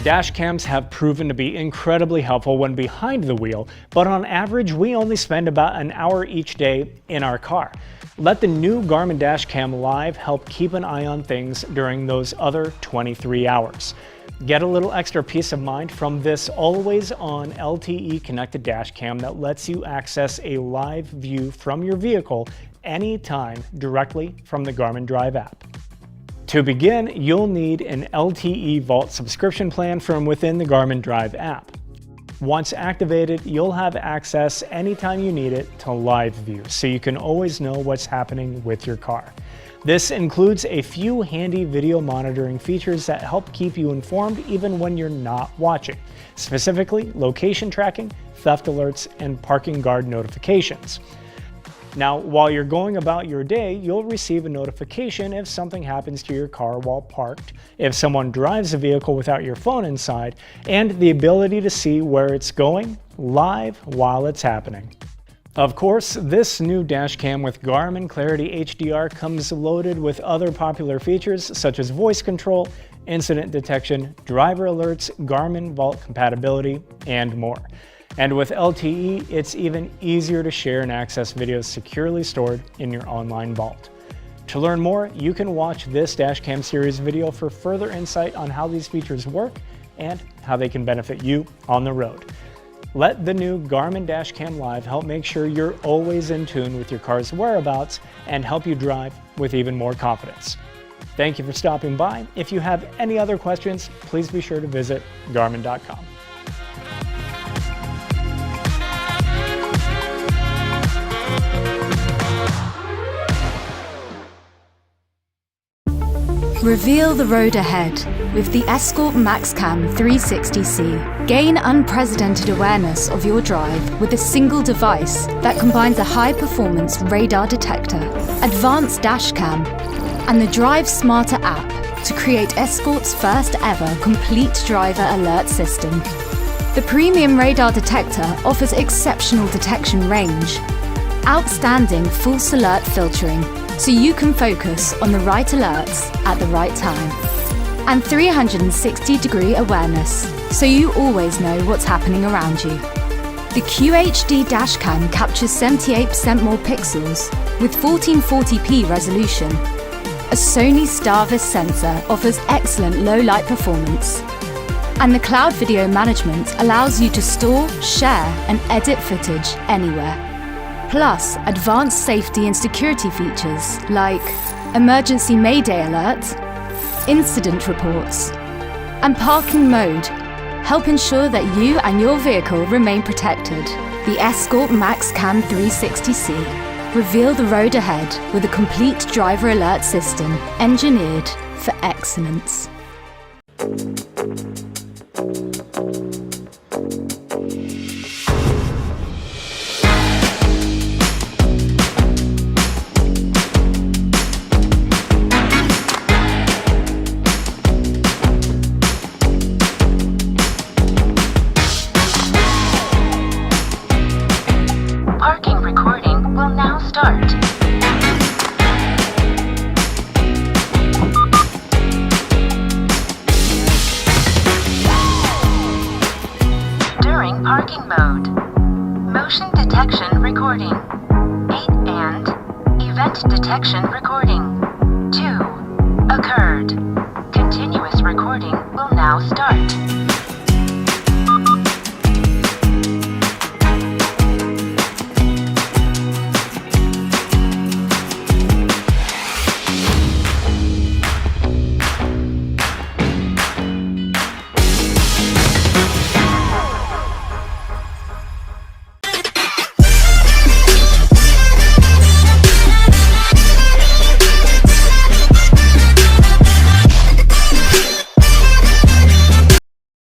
Dash cams have proven to be incredibly helpful when behind the wheel, but on average we only spend about an hour each day in our car. Let the new Garmin Dash Cam Live help keep an eye on things during those other 23 hours. Get a little extra peace of mind from this always-on LTE connected dash cam that lets you access a live view from your vehicle anytime directly from the Garmin Drive app. To begin, you'll need an LTE Vault subscription plan from within the Garmin Drive app. Once activated, you'll have access anytime you need it to live view, so you can always know what's happening with your car. This includes a few handy video monitoring features that help keep you informed even when you're not watching, specifically location tracking, theft alerts, and parking guard notifications. Now, while you're going about your day, you'll receive a notification if something happens to your car while parked, if someone drives a vehicle without your phone inside, and the ability to see where it's going live while it's happening. Of course, this new dash cam with Garmin Clarity HDR comes loaded with other popular features such as voice control, incident detection, driver alerts, Garmin Vault compatibility, and more. And with LTE, it's even easier to share and access videos securely stored in your online vault. To learn more, you can watch this Dashcam series video for further insight on how these features work and how they can benefit you on the road. Let the new Garmin Dash Cam Live help make sure you're always in tune with your car's whereabouts and help you drive with even more confidence. Thank you for stopping by. If you have any other questions, please be sure to visit Garmin.com. Reveal the road ahead with the Escort Max Cam 360C. Gain unprecedented awareness of your drive with a single device that combines a high-performance radar detector, advanced dash cam, and the Drive Smarter app to create Escort's first ever complete driver alert system. The premium radar detector offers exceptional detection range, outstanding false alert filtering, so you can focus on the right alerts at the right time. And 360-degree awareness, so you always know what's happening around you. The QHD dashcam captures 78% more pixels with 1440p resolution. A Sony Starvis sensor offers excellent low-light performance. And the cloud video management allows you to store, share, and edit footage anywhere. Plus, advanced safety and security features like emergency Mayday alert, incident reports, and parking mode help ensure that you and your vehicle remain protected. The Escort Max Cam 360C. Reveal the road ahead with a complete driver alert system engineered for excellence. Parking recording will now start. During parking mode, motion detection recording. 8 and event detection recording. 2.